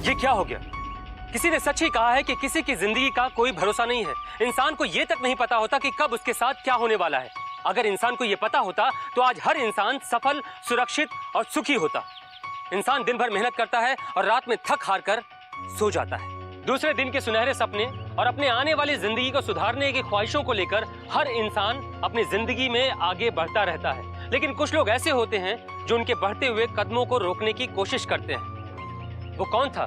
ये क्या हो गया? किसी ने सच ही कहा है कि किसी की जिंदगी का कोई भरोसा नहीं है। इंसान को ये तक नहीं पता होता कि कब उसके साथ क्या होने वाला है। अगर इंसान को ये पता होता तो आज हर इंसान सफल, सुरक्षित और सुखी होता। इंसान दिन भर मेहनत करता है और रात में थक हार कर सो जाता है। दूसरे दिन के सुनहरे सपने और अपने आने वाली जिंदगी को सुधारने की ख्वाहिशों को लेकर हर इंसान अपनी जिंदगी में आगे बढ़ता रहता है। लेकिन कुछ लोग ऐसे होते हैं जो उनके बढ़ते हुए कदमों को रोकने की कोशिश करते हैं। वो कौन था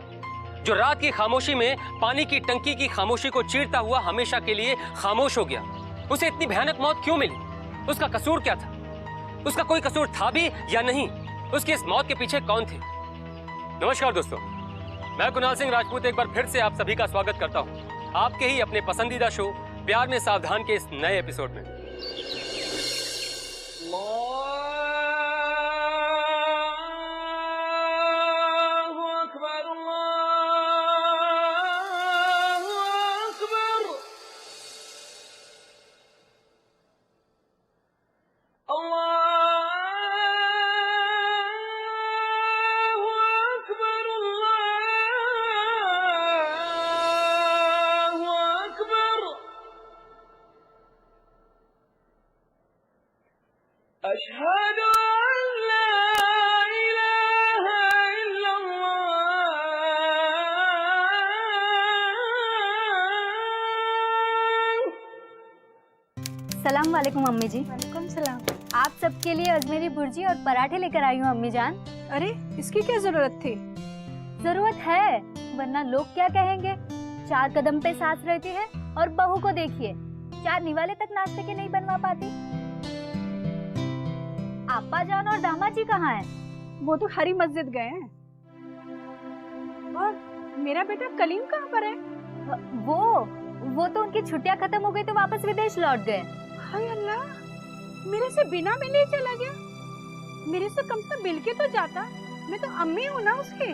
जो रात की खामोशी में पानी की टंकी की खामोशी को चीरता हुआ हमेशा के लिए खामोश हो गया? उसे इतनी भयानक मौत क्यों मिली? उसका कसूर क्या था? उसका कोई कसूर था भी या नहीं? उसकी इस मौत के पीछे कौन थे? नमस्कार दोस्तों, मैं कुणाल सिंह राजपूत एक बार फिर से आप सभी का स्वागत करता हूं आपके ही अपने पसंदीदा शो प्यार में सावधान के इस नए एपिसोड में। सलाम वालेकुम अम्मी जी। वालेकुम सलाम। आप सबके लिए अजमेरी भुर्जी और पराठे लेकर आई हूँ अम्मी जान। अरे इसकी क्या जरूरत थी? जरूरत है, वरना लोग क्या कहेंगे। 4 कदम पे सास रहती है और बहू को देखिए 4 निवाले तक नाश्ते के नहीं बनवा पाती। आपा जान और दामाद जी कहाँ हैं? वो तो हरी मस्जिद गए हैं। और मेरा बेटा कलीम कहाँ पर है? वो तो उनकी छुट्टियां खत्म हो गई तो वापस विदेश लौट गए। हाय अल्लाह, मेरे से बिना मिले चला गया। मेरे से कम से कम मिल के तो जाता। मैं तो अम्मी हूँ ना उसके।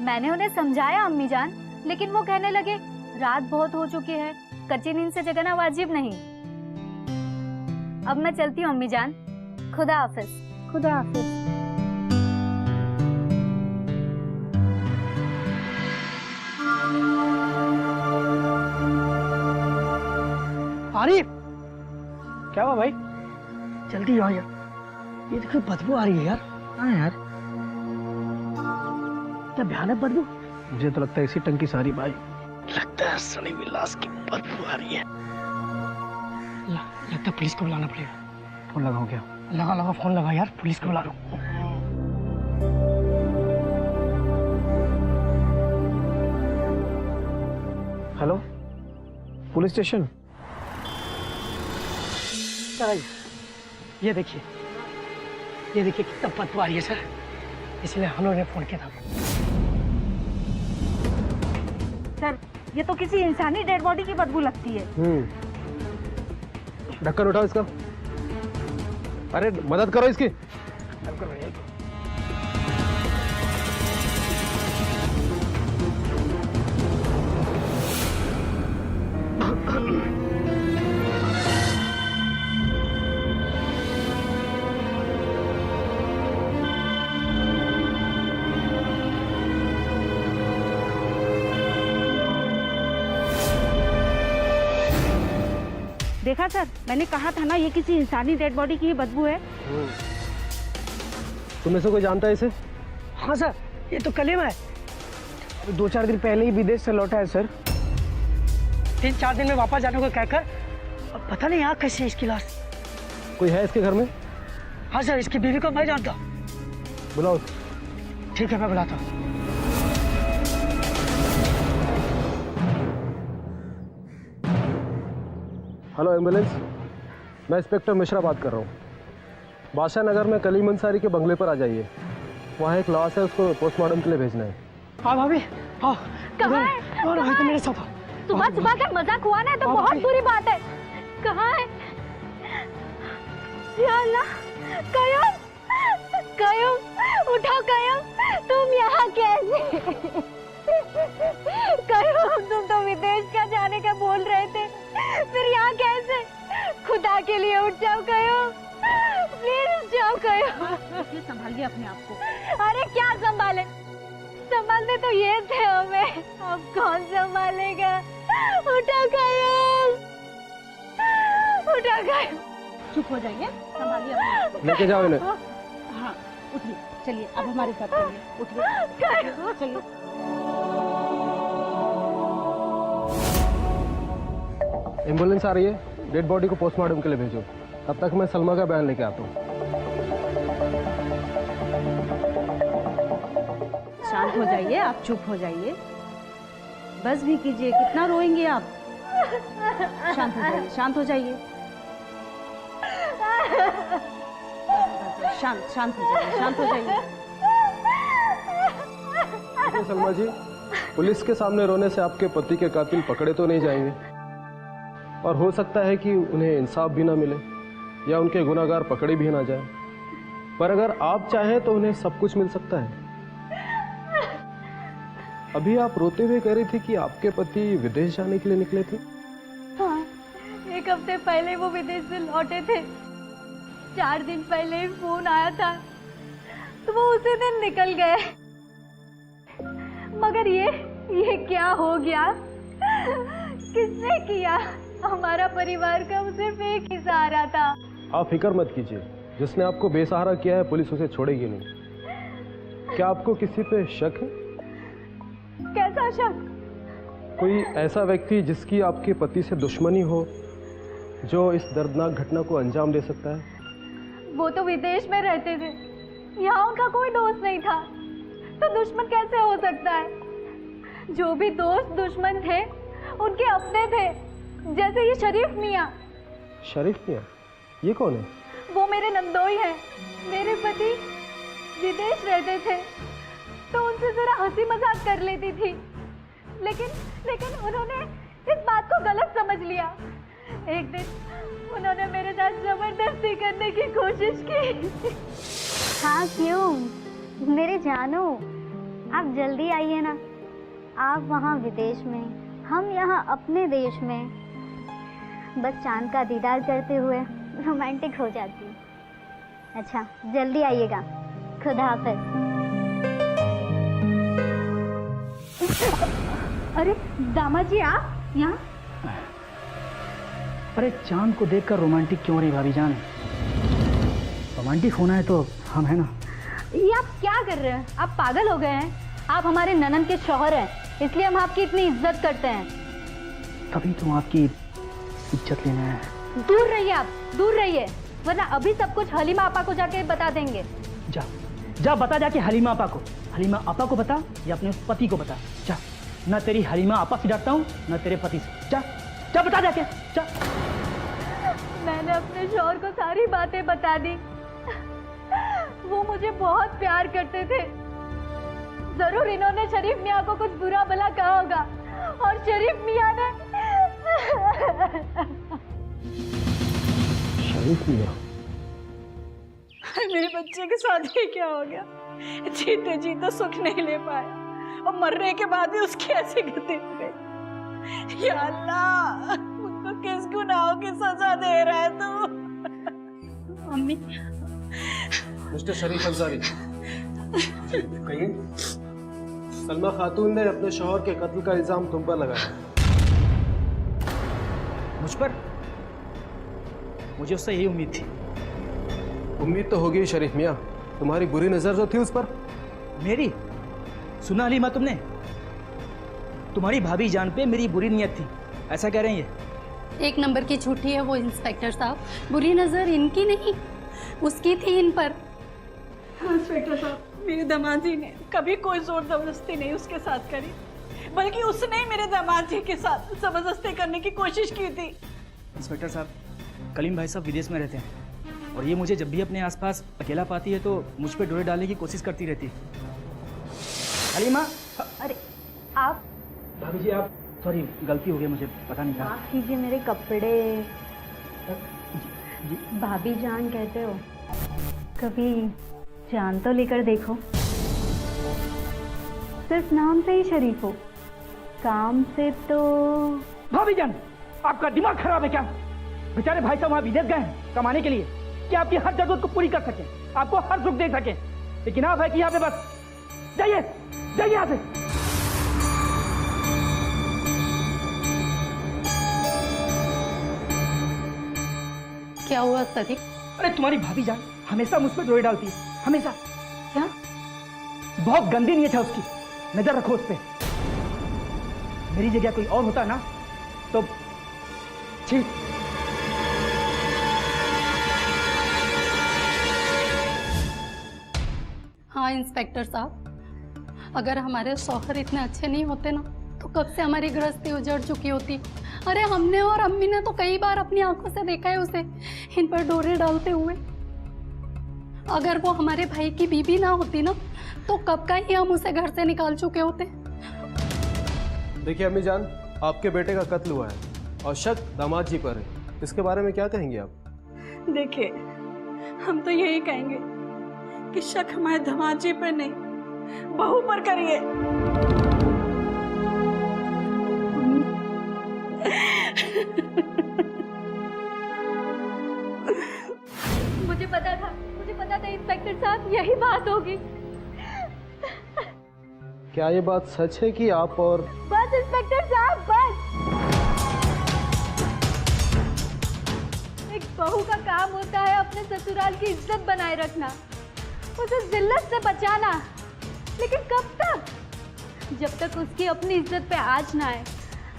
मैंने उन्हें समझाया अम्मी जान, लेकिन वो कहने लगे रात बहुत हो चुकी है, कच्ची नींद से जगना वाजिब नहीं। अब मैं चलती हूँ अम्मी जान, खुदा हाफिज। खुदा हाफिज। आरिफ, क्या हुआ भाई? जल्दी आओ यार, ये देखो बदबू आ रही है यार। हाँ यार, क्या भयानक बदबू। मुझे तो लगता है इसी टंकी सारी भाई। लगता है सड़ी विलास की बदबू आ रही है। लगता है पुलिस को बुलाना पड़ेगा। फोन लगाओ क्या? लगा फोन लगा यार, पुलिस को बुला लो। Hello, police station. ये देखिए कितना बदबू आ रही है सर, इसलिए हम लोगों ने फोन किया था। सर, ये तो किसी इंसानी डेड बॉडी की बदबू लगती है। ढक्कन उठाओ इसका। अरे मदद करो इसकी। देखा सर, मैंने कहा था ना ये किसी इंसानी डेड बॉडी की बदबू है। तुम में से कोई जानता है इसे? हाँ सर, ये तो कलीम है। 2-4 दिन पहले ही विदेश से लौटा है सर। 3-4 दिन में वापस जाने को कहकर, अब पता नहीं यहाँ कैसी है इसकी लाश। कोई है इसके घर में? हाँ सर, इसकी बीवी को मैं जानता। बुलाओ। ठीक है, मैं बुलाता हूँ। हेलो एम्बुलेंस, मैं इंस्पेक्टर मिश्रा बात कर रहा हूँ। बादशाह नगर में कलीम अंसारी के बंगले पर आ जाइए। वहाँ एक लाश है, उसको पोस्टमार्टम के लिए भेजना है। हाँ भाभी, हाँ। कहाँ है? और कहाँ है? मेरे साथ। सुबह सुबह का मजाक हुआ ना तो बहुत बुरी बात है। कहाँ है? या अल्लाह, कयम, उठो कयम, तुम यहाँ कैसे? कयम, तुम तो विदेश का जाने का बोल रहे थे, फिर यहाँ कैसे? खुदा के लिए उठ जाओ कयम, प्लीज उठ जाओ कयम। संभालिए अपने आप को। अरे क्या संभाले, संभालने तो ये थे हमें, अब कौन संभालेगा? उठा गए, उठा गए। चुप हो जाइए, संभालिए अपने आप लेके जाओ इन्हें। को। हाँ उठिए, चलिए अब हमारे साथ चलिए, उठिए चलिए। एम्बुलेंस आ रही है, डेड बॉडी को पोस्टमार्टम के लिए भेजो। तब तक मैं सलमा का बयान लेके आता हूँ। शांत हो जाइए, आप चुप हो जाइए, बस भी कीजिए, कितना रोएंगे आप? शांत हो जाइए, शांत हो जाइए, शांत शांत हो जाइए, शांत हो जाइए। देखिए सलमा जी, पुलिस के सामने रोने से आपके पति के कातिल पकड़े तो नहीं जाएंगे, और हो सकता है कि उन्हें इंसाफ भी ना मिले या उनके गुनाहगार पकड़े भी ना जाए। पर अगर आप चाहें तो उन्हें सब कुछ मिल सकता है। अभी आप रोते हुए कह रही थी कि आपके पति विदेश जाने के लिए निकले थे। हाँ, 1 हफ्ते पहले वो विदेश से लौटे थे। 4 दिन पहले ही फोन आया था तो वो उसी दिन निकल गए। मगर ये क्या हो गया? किसने किया? हमारा परिवार का सिर्फ एक ही सहारा था। आप फिक्र मत कीजिए, जिसने आपको बेसहारा किया है पुलिस उसे छोड़ेगी नहीं। क्या आपको किसी पे शक है? कैसा शक? कोई ऐसा व्यक्ति जिसकी आपके पति से दुश्मनी हो, जो इस दर्दनाक घटना को अंजाम दे सकता है? वो तो विदेश में रहते थे, यहाँ उनका कोई दोस्त नहीं था, तो दुश्मन कैसे हो सकता है? जो भी दोस्त दुश्मन थे उनके अपने थे, जैसे ये शरीफ मियाँ। शरीफ मियाँ? ये कौन है? वो मेरे नंदोई हैं। मेरे पति विदेश रहते थे तो उनसे जरा हंसी मजाक कर लेती थी, लेकिन उन्होंने इस बात को गलत समझ लिया। एक दिन उन्होंने मेरे साथ जबरदस्ती करने की कोशिश की। हाँ क्यों मेरे जानू, आप जल्दी आइए ना। आप वहाँ विदेश में, हम यहाँ अपने देश में, बस चांद का दीदार करते हुए रोमांटिक हो जाती हूँ। अच्छा जल्दी आइएगा, खुदा हाफिज। अरे दामाद जी आप यहाँ? अरे चांद को देखकर रोमांटिक क्यों रही भाभी जान? रोमांटिक होना है तो हम है ना। ये आप क्या कर रहे हैं? आप पागल हो गए हैं? आप हमारे ननन के शौहर हैं, इसलिए हम आपकी इतनी इज्जत करते हैं। तभी तो आपकी इज्जत लेना है। दूर रहिए आप, दूर रहिए, वरना अभी सब कुछ हलीमा आपा को जाके बता देंगे। जा जा बता जाके हलीमा आपा को। हलीमा आपा को बता या अपने पति को बता। जा, ना तेरी हलीमा आपा से डरता हूँ ना तेरे पति से। जा जा बता जाके जा। मैंने अपने शौहर को सारी बातें बता दी। वो मुझे बहुत प्यार करते थे। जरूर इन्होंने शरीफ मियाँ को कुछ बुरा भला कहा होगा, और शरीफ मियाँ ने शरीफ मियाँ? मेरे बच्चे के साथ ये क्या हो गया? जीते जीते सुख नहीं ले पाया और मरने के बाद भी उसकी ऐसी गति हो गई। या अल्लाह, मुझको किस गुनाहों की सजा दे रहा है तू? मम्मी। मिस्टर शरीफ अंसारी, कहिए। सलमा खातून ने अपने शौहर के कत्ल का इल्जाम तुम पर लगाया। मुझ पर? मुझे उससे यही उम्मीद थी। उम्मीद तो होगी शरीफ मियाँ, तुम्हारी बुरी नजर जो थी उस पर। मेरी? सुना हलीमा तुमने? तुम्हारी भाभी जान पे मेरी बुरी नियत थी, ऐसा कह रहे हैं ये? 1 नंबर की झूठी है वो इंस्पेक्टर साहब। बुरी नजर इनकी नहीं, उसकी थी इन पर। हाँ इंस्पेक्टर साहब, मेरे दामाद जी ने कभी कोई जोर जबरदस्ती नहीं उसके साथ करी, बल्कि उसने ही मेरे दामाद जी के साथ जबरदस्ती करने की कोशिश की थी। इंस्पेक्टर साहब, कलीम भाई साहब विदेश में रहते हैं और ये मुझे जब भी अपने आसपास अकेला पाती है तो मुझ पे डोरे डालने की कोशिश करती रहती है। हलीमा। अरे आप? भाभी जी आप, सॉरी गलती हो गई, मुझे पता नहीं था। माफ कीजिए, मेरे कपड़े। भाभी जान कहते हो, कभी जान तो लेकर देखो। सिर्फ नाम से ही शरीफ हो, काम से तो। भाभी जान, आपका दिमाग खराब है क्या? बेचारे भाई साहब वहाँ विदेश गए हैं कमाने के लिए कि आपकी हर जरूरत को पूरी कर सके, आपको हर सुख दे सके, लेकिन आप है कि यहाँ पे बस जाइए। जाइए यहाँ से। क्या हुआ सदी? अरे तुम्हारी भाभी जान हमेशा मुझ पर डोरे डालती है, हमेशा। क्या? बहुत गंदी नीयत है उसकी, नजर रखो उस पे। मेरी जगह कोई और होता ना तो ठीक। हाँ इंस्पेक्टर साहब, अगर हमारे शौहर इतने अच्छे नहीं होते ना तो कब से हमारी गृहस्थी उजड़ चुकी होती। अरे हमने और अम्मी ने तो कई बार अपनी आंखों से देखा है उसे इन पर डोरे डालते हुए। अगर वो हमारे भाई की बीवी ना होती ना तो कब का ही हम उसे घर से निकाल चुके होते। देखिए अम्मी जान, आपके बेटे का कत्ल हुआ है और शक दामाद जी पर है। इसके बारे में क्या कहेंगे आप? देखिए, हम तो यही कहेंगे कि शक हमारे दामाद जी पर नहीं, बहू पर करिए। मुझे पता था इंस्पेक्टर साहब यही बात होगी। क्या ये बात सच है कि आप और बस इंस्पेक्टर साहब बस। एक बहू का काम होता है अपने ससुराल की इज्जत बनाए रखना, उसे जिल्लत से बचाना। लेकिन कब तक? जब तक उसकी अपनी इज्जत पे आँच ना आए।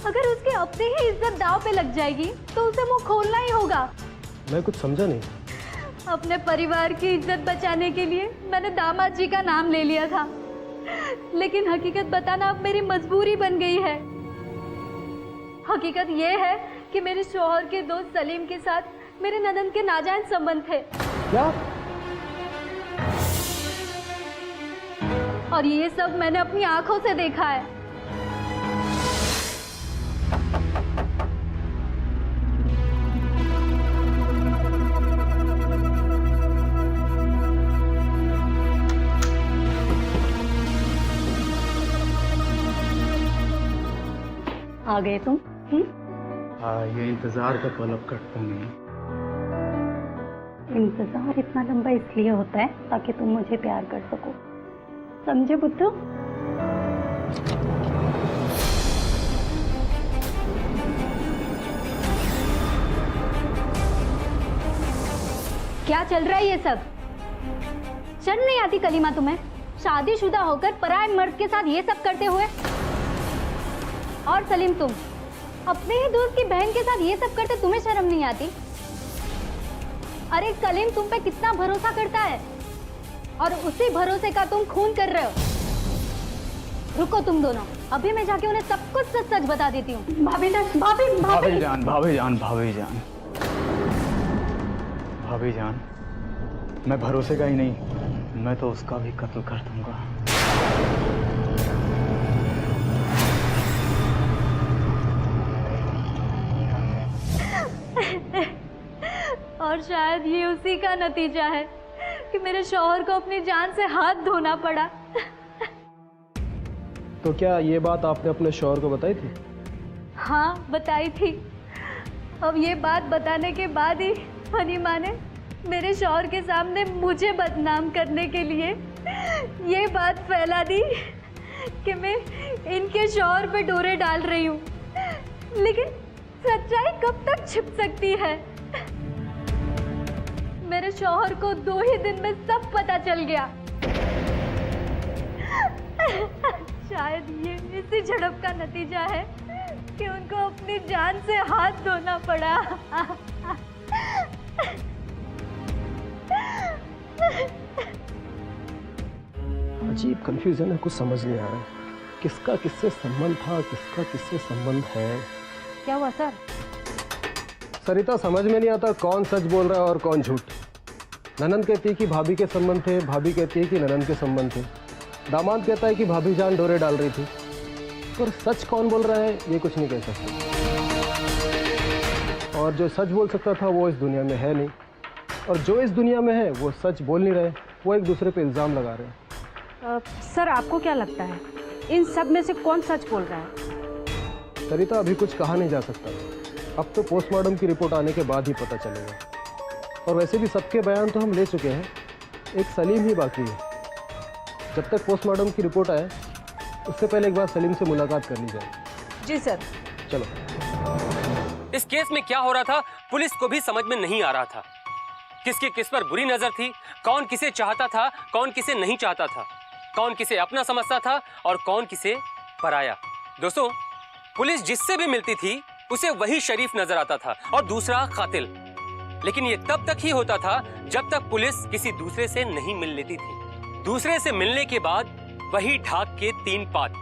अगर उसकी अपनी ही इज्जत दांव पे लग जाएगी तो उसे मुंह खोलना ही होगा। मैं कुछ समझा नहीं। अपने परिवार की इज्जत बचाने के लिए मैंने दामाद जी का नाम ले लिया था, लेकिन हकीकत बताना अब मेरी मजबूरी बन गई है। हकीकत ये है कि मेरे शौहर के दोस्त सलीम के साथ मेरे ननद के नाजायज संबंध थे। क्या? और ये सब मैंने अपनी आंखों से देखा है। आ गए तुम? हाँ, ये इंतजार का पल अब कटता नहीं। इंतजार इतना लंबा इसलिए होता है ताकि तुम मुझे प्यार कर सको, समझे बुद्धू? क्या चल रहा है ये सब? शर्म नहीं आती कलीमा तुम्हें? शादीशुदा होकर पराये मर्द के साथ ये सब करते हुए। और सलीम, तुम अपने ही दोस्त की बहन के साथ ये सब करते तुम्हें शर्म नहीं आती? अरे सलीम तुम पे कितना भरोसा करता है और उसी भरोसे का तुम खून कर रहे हो। रुको तुम दोनों, अभी मैं जाके उन्हें सब कुछ सच सच बता देती हूँ। भाभी जान, भाभी जान, मैं भरोसे का ही नहीं, मैं तो उसका भी कत्ल कर दूंगा। और शायद ये उसी का नतीजा है कि मेरे शौहर को अपनी जान से हाथ धोना पड़ा। तो क्या ये बात आपने अपने शौहर को बताई थी? हाँ बताई थी। अब ये बात बताने के बाद ही फनीमा ने मेरे शौहर के सामने मुझे बदनाम करने के लिए ये बात फैला दी कि मैं इनके शौहर पे डोरे डाल रही हूँ। लेकिन सच्चाई कब तक छिप सकती है? मेरे शौहर को 2 ही दिन में सब पता चल गया। शायद ये इसी झड़प का नतीजा है कि उनको अपनी जान से हाथ धोना पड़ा। अजीब कंफ्यूजन है, कुछ समझ नहीं आ रहा है किसका किससे संबंध था, किसका किससे संबंध है। क्या हुआ सर? सरिता, समझ में नहीं आता कौन सच बोल रहा है और कौन झूठ। ननंद कहती है कि भाभी के संबंध थे, भाभी कहती है कि ननंद के संबंध थे, दामाद कहता है कि भाभी जान डोरे डाल रही थी। पर सच कौन बोल रहा है ये कुछ नहीं कह सकते। और जो सच बोल सकता था वो इस दुनिया में है नहीं, और जो इस दुनिया में है वो सच बोल नहीं रहे, वो एक दूसरे पे इल्ज़ाम लगा रहे हैं। सर आपको क्या लगता है इन सब में से कौन सच बोल रहा है? सरिता, अभी कुछ कहा नहीं जा सकता, अब तो पोस्टमार्टम की रिपोर्ट आने के बाद ही पता चलेगा। और वैसे भी सबके बयान तो हम ले चुके हैं, एक सलीम ही बाकी है। जब तक पोस्टमार्टम की रिपोर्ट आए उससे पहले एक बार सलीम से मुलाकात कर ली जाए। जी सर। चलो। इस केस में क्या हो रहा था पुलिस को भी समझ में नहीं आ रहा था। किसकी किस पर बुरी नजर थी, कौन किसे चाहता था, कौन किसे नहीं चाहता था, कौन किसे अपना समझता था और कौन किसे पराया। दोस्तों, पुलिस जिससे भी मिलती थी उसे वही शरीफ नजर आता था और दूसरा कातिल। लेकिन ये तब तक ही होता था जब तक पुलिस किसी दूसरे से नहीं मिल लेती थी। दूसरे से मिलने के बाद वही ढाक के 3 पात।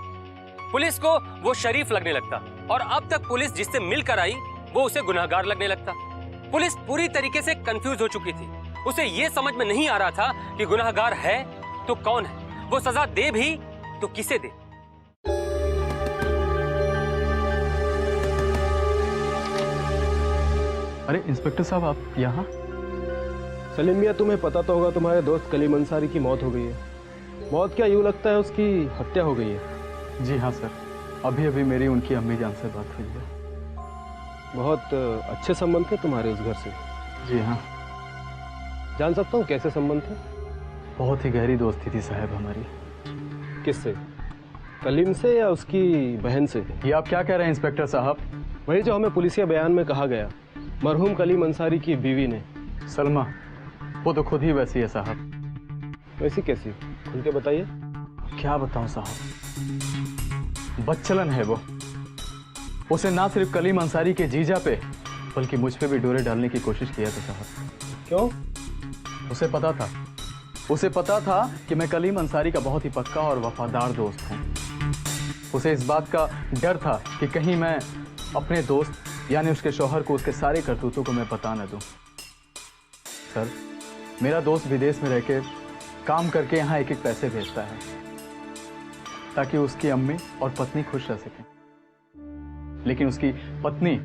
पुलिस को वो शरीफ लगने लगता और अब तक पुलिस जिससे मिलकर आई वो उसे गुनहगार लगने लगता। पुलिस पूरी तरीके से कंफ्यूज हो चुकी थी। उसे ये समझ में नहीं आ रहा था कि गुनहगार है तो कौन है, वो सजा दे भी तो किसे दे। अरे इंस्पेक्टर साहब, आप यहाँ? सलीम मियां, तुम्हें पता तो होगा तुम्हारे दोस्त कलीम अंसारी की मौत हो गई है। मौत क्या, यूं लगता है उसकी हत्या हो गई है। जी हाँ सर, अभी अभी मेरी उनकी अम्मी जान से बात हुई है। बहुत अच्छे संबंध थे तुम्हारे उस घर से। जी हाँ। जान सकता हूँ कैसे संबंध थे? बहुत ही गहरी दोस्ती थी साहब हमारी। किससे? कलीम से या उसकी बहन से? ये आप क्या कह रहे हैं इंस्पेक्टर साहब? वही जो हमें पुलिसिया बयान में कहा गया, मरहूम कलीम अंसारी की बीवी ने। सलमा, वो तो खुद ही वैसी है साहब। वैसी कैसी? खुल के बताइए। क्या बताऊं साहब, बदचलन है वो। उसे ना सिर्फ कलीम अंसारी के जीजा पे बल्कि मुझ पे भी डोरे डालने की कोशिश किया था साहब। क्यों? उसे पता था कि मैं कलीम अंसारी का बहुत ही पक्का और वफादार दोस्त हूँ। उसे इस बात का डर था कि कहीं मैं अपने दोस्त यानी उसके शौहर को उसके सारे करतूतों को मैं बता न दूं। सर, मेरा दोस्त विदेश में रह के काम करके यहाँ एक एक पैसे भेजता है ताकि उसकी अम्मी और पत्नी खुश रह सकें। लेकिन उसकी पत्नी,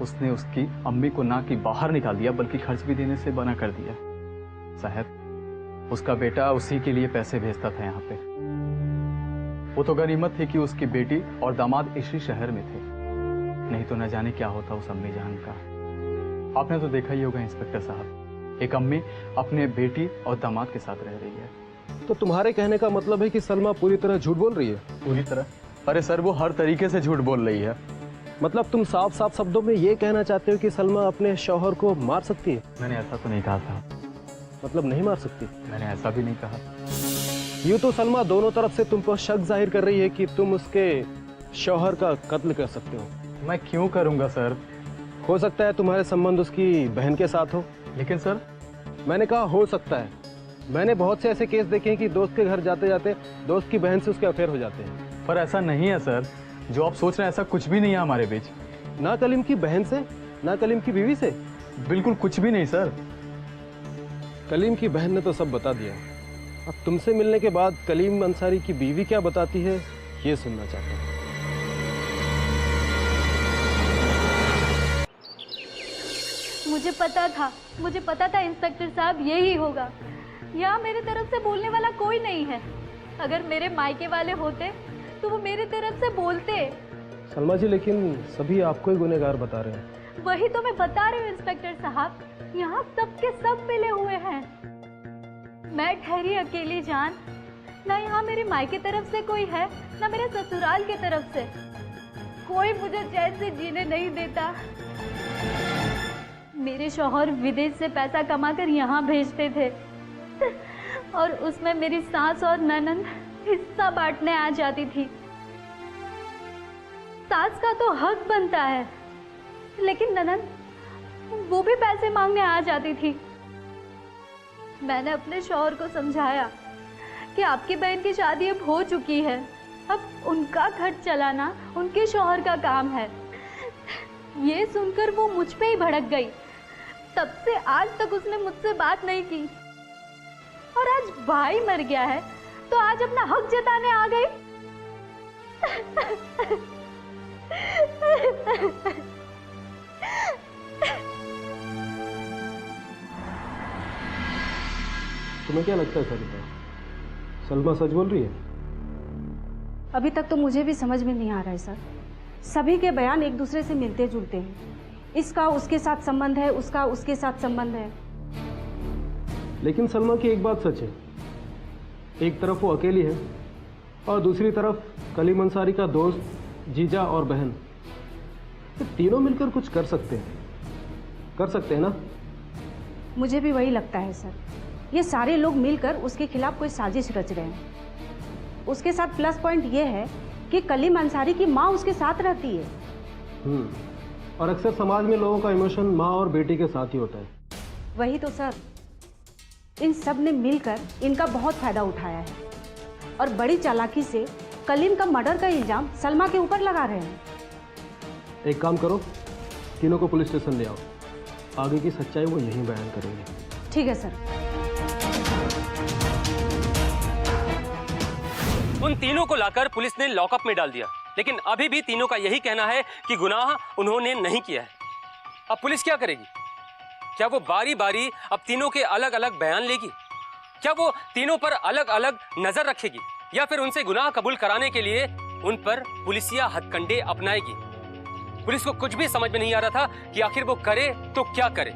उसने उसकी अम्मी को ना कि बाहर निकाल दिया बल्कि खर्च भी देने से मना कर दिया। साहब, उसका बेटा उसी के लिए पैसे भेजता था यहाँ पे। वो तो गनीमत थी कि उसकी बेटी और दामाद इसी शहर में थे, नहीं तो न जाने क्या होता उस अम्मी जान का। आपने तो देखा ही होगा इंस्पेक्टर साहब, एक अम्मी अपने बेटी और दामाद के साथ रह रही है। तो तुम्हारे कहने का मतलब है कि सलमा पूरी तरह झूठ बोल रही है? पूरी तरह? अरे सर, वो हर तरीके से झूठ बोल रही है। मतलब तुम साफ साफ शब्दों में ये कहना चाहते हो कि सलमा अपने शौहर को मार सकती है? मैंने ऐसा तो नहीं कहा था। मतलब नहीं मार सकती? मैंने ऐसा भी नहीं कहा। यूं तो सलमा दोनों तरफ से तुम पर शक जाहिर कर रही है कि तुम उसके शौहर का कत्ल कर सकते हो। मैं क्यों करूंगा सर? हो सकता है तुम्हारे संबंध उसकी बहन के साथ हो। लेकिन सर, मैंने कहा हो सकता है। मैंने बहुत से ऐसे केस देखे हैं कि दोस्त के घर जाते जाते दोस्त की बहन से उसके अफेयर हो जाते हैं। पर ऐसा नहीं है सर, जो आप सोच रहे हैं ऐसा कुछ भी नहीं है हमारे बीच। ना कलीम की बहन से, ना कलीम की बीवी से? बिल्कुल कुछ भी नहीं सर। कलीम की बहन ने तो सब बता दिया। अब तुमसे मिलने के बाद कलीम अंसारी की बीवी क्या बताती है ये सुनना चाहता हूँ। मुझे पता था इंस्पेक्टर साहब यही होगा। यहाँ मेरे तरफ से बोलने वाला कोई नहीं है। अगर मेरे मायके वाले होते तो वो मेरे तरफ से बोलते। सलमा जी, लेकिन सभी आपको ही गुनहगार बता रहे हैं। वही तो मैं बता रही हूँ इंस्पेक्टर साहब, यहाँ सबके सब मिले हुए हैं। मैं ठहरी अकेली जान, ना यहाँ मेरे मायके तरफ से कोई है ना मेरे ससुराल के तरफ से। कोई मुझे चैन से जीने नहीं देता। मेरे शौहर विदेश से पैसा कमाकर यहाँ भेजते थे और उसमें मेरी सास और ननंद हिस्सा बांटने आ जाती थी। सास का तो हक बनता है, लेकिन ननंद वो भी पैसे मांगने आ जाती थी। मैंने अपने शौहर को समझाया कि आपकी बहन की शादी अब हो चुकी है, अब उनका खर्च चलाना उनके शौहर का काम है। ये सुनकर वो मुझ पे ही भड़क गई। तब से आज तक उसने मुझसे बात नहीं की और आज भाई मर गया है तो आज अपना हक जताने आ गई। तुम्हें क्या लगता है सरिता, सलमा सच बोल रही है? अभी तक तो मुझे भी समझ में नहीं आ रहा है सर। सभी के बयान एक दूसरे से मिलते जुलते हैं। इसका उसके साथ संबंध है, उसका उसके साथ संबंध है। लेकिन सलमा की एक बात सच है, एक तरफ वो अकेली है और दूसरी तरफ कलीम अंसारी का दोस्त, जीजा और बहन, ये तीनों मिलकर कुछ कर सकते हैं ना? मुझे भी वही लगता है सर। ये सारे लोग मिलकर उसके खिलाफ कोई साजिश रच रहे हैं। उसके साथ प्लस पॉइंट ये है कि कलीम अंसारी की माँ उसके साथ रहती है। और अक्सर समाज में लोगों का इमोशन माँ और बेटी के साथ ही होता है। वही तो सर, इन सब ने मिलकर इनका बहुत फायदा उठाया है और बड़ी चालाकी से कलीम का मर्डर का इल्जाम सलमा के ऊपर लगा रहे हैं। एक काम करो, तीनों को पुलिस स्टेशन ले आओ। आगे की सच्चाई वो यहीं बयान करेंगे। ठीक है सर। उन तीनों को लाकर पुलिस ने लॉकअप में डाल दिया, लेकिन अभी भी तीनों का यही कहना है कि गुनाह उन्होंने नहीं किया है। अब पुलिस क्या करेगी? क्या वो बारी बारी अब तीनों के अलग अलग बयान लेगी? क्या वो तीनों पर अलग अलग नजर रखेगी, या फिर उनसे गुनाह कबूल कराने के लिए उन पर पुलिसिया हथकंडे अपनाएगी? पुलिस को कुछ भी समझ में नहीं आ रहा था कि आखिर वो करे तो क्या करे।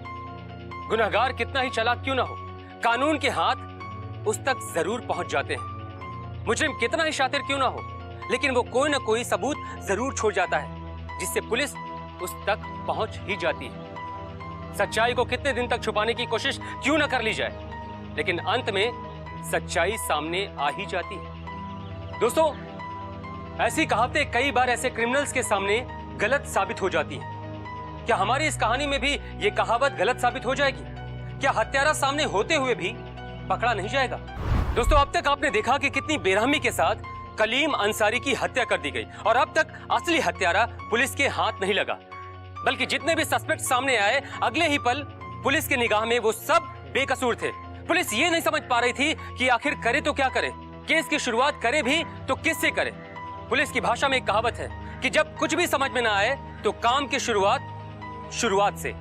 गुनहगार कितना ही चालाक क्यों ना हो, कानून के हाथ उस तक जरूर पहुंच जाते हैं। मुजरिम कितना ही शातिर क्यों ना हो, लेकिन वो कोई ना कोई सबूत जरूर छोड़ जाता है जिससे पुलिस उस तक पहुंच ही जाती है। सच्चाई को कितने दिन तक छुपाने की कोशिश क्यों ना कर ली जाए, लेकिन अंत में सच्चाई सामने आ ही जाती है। दोस्तों, ऐसी कहावतें कई बार ऐसे क्रिमिनल्स के सामने गलत साबित हो जाती है। क्या हमारी इस कहानी में भी ये कहावत गलत साबित हो जाएगी? क्या हत्यारा सामने होते हुए भी पकड़ा नहीं जाएगा? दोस्तों, अब तक आपने देखा कि कितनी बेरहमी के साथ कलीम अंसारी की हत्या कर दी गई और अब तक असली हत्यारा पुलिस के हाथ नहीं लगा, बल्कि जितने भी सस्पेक्ट सामने आए अगले ही पल पुलिस की निगाह में वो सब बेकसूर थे। पुलिस ये नहीं समझ पा रही थी कि आखिर करे तो क्या करे, केस की शुरुआत करे भी तो किससे करे। पुलिस की भाषा में एक कहावत है कि जब कुछ भी समझ में ना आए तो काम की शुरुआत से।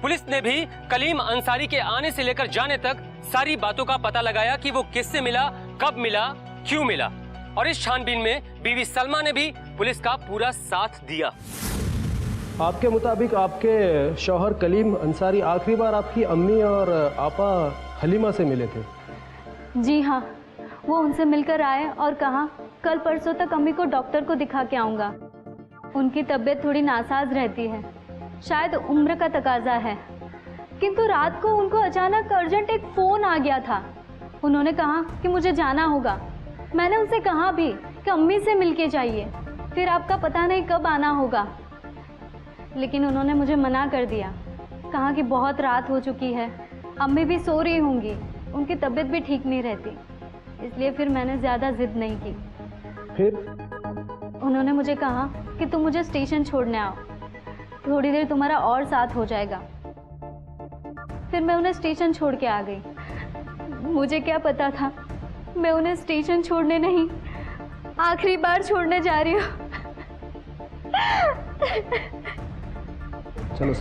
पुलिस ने भी कलीम अंसारी के आने से लेकर जाने तक सारी बातों का पता लगाया कि वो किससे मिला, कब मिला, क्यों मिला, और इस छानबीन में बीवी सलमा ने भी पुलिस का पूरा साथ दिया। आपके मुताबिक आपके शौहर कलीम अंसारी आखिरी बार आपकी अम्मी और आपा हलीमा से मिले थे? जी हाँ, वो उनसे मिलकर आए और कहा कल परसों तक अम्मी को डॉक्टर को दिखा के आऊँगा। उनकी तबीयत थोड़ी नासाज रहती है, शायद उम्र का तकाजा है। किंतु रात को उनको अचानक अर्जेंट एक फ़ोन आ गया था। उन्होंने कहा कि मुझे जाना होगा। मैंने उनसे कहा भी कि अम्मी से मिलके जाइए, फिर आपका पता नहीं कब आना होगा, लेकिन उन्होंने मुझे मना कर दिया। कहा कि बहुत रात हो चुकी है, अम्मी भी सो रही होंगी, उनकी तबीयत भी ठीक नहीं रहती, इसलिए फिर मैंने ज़्यादा जिद नहीं की। फिर उन्होंने मुझे कहा कि तुम मुझे स्टेशन छोड़ने आओ, थोड़ी देर तुम्हारा और साथ हो जाएगा। फिर मैं उन्हें स्टेशन छोड़ के आ गई। मुझे क्या पता था मैं उन्हें स्टेशन छोड़ने नहीं, आखिरी बार छोड़ने जा रही हूँ। चलो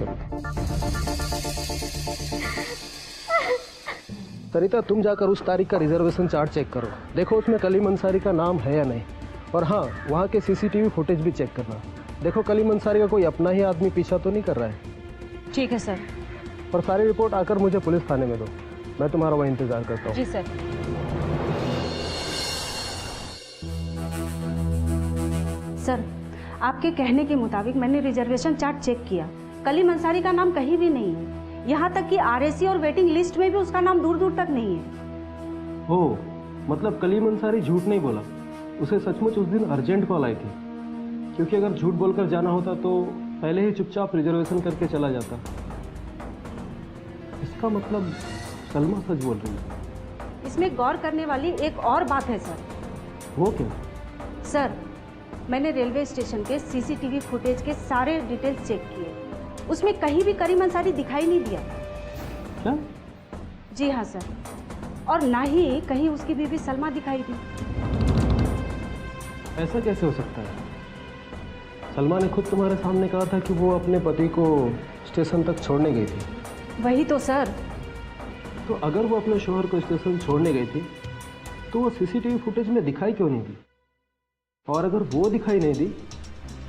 सरिता, तुम जाकर उस तारीख का रिजर्वेशन चार्ट चेक करो, देखो उसमें कलीम अंसारी का नाम है या नहीं। और हाँ, वहाँ के सीसीटीवी फुटेज भी चेक करना, देखो कलीम अंसारी का कोई अपना ही आदमी पीछा तो नहीं कर रहा है। ठीक है सर। और सारी रिपोर्ट आकर मुझे पुलिस थाने में दो, मैं तुम्हारा वहाँ इंतजार करता हूँ। जी सर। सर, आपके कहने के मुताबिक मैंने रिजर्वेशन चार्ट चेक किया, कलीम अंसारी का नाम कहीं भी नहीं है। यहाँ तक कि आरएसी और वेटिंग लिस्ट में भी उसका नाम दूर दूर तक नहीं है। ओह, मतलब कलीम अंसारी झूठ नहीं बोला, उसे सचमुच उस दिन अर्जेंट कॉल आई थी। क्योंकि अगर झूठ बोलकर जाना होता तो पहले ही चुपचाप रिजर्वेशन करके चला जाता। इसका मतलब सलमा सच बोल रही है। इसमें गौर करने वाली एक और बात है सर। वो क्या? सर, मैंने रेलवे स्टेशन के सीसीटीवी फुटेज के सारे डिटेल्स चेक किए, उसमें कहीं भी कलीम अंसारी दिखाई नहीं दिया। क्या? जी हाँ सर, और ना ही कहीं उसकी बीवी सलमा दिखाई दी। ऐसा कैसे हो सकता है? सलमा ने खुद तुम्हारे सामने कहा था कि वो अपने पति को स्टेशन तक छोड़ने गई थी। वही तो सर। तो अगर वो अपने शौहर को स्टेशन छोड़ने गई थी तो वो सीसीटीवी फुटेज में दिखाई क्यों नहीं दी? और अगर वो दिखाई नहीं दी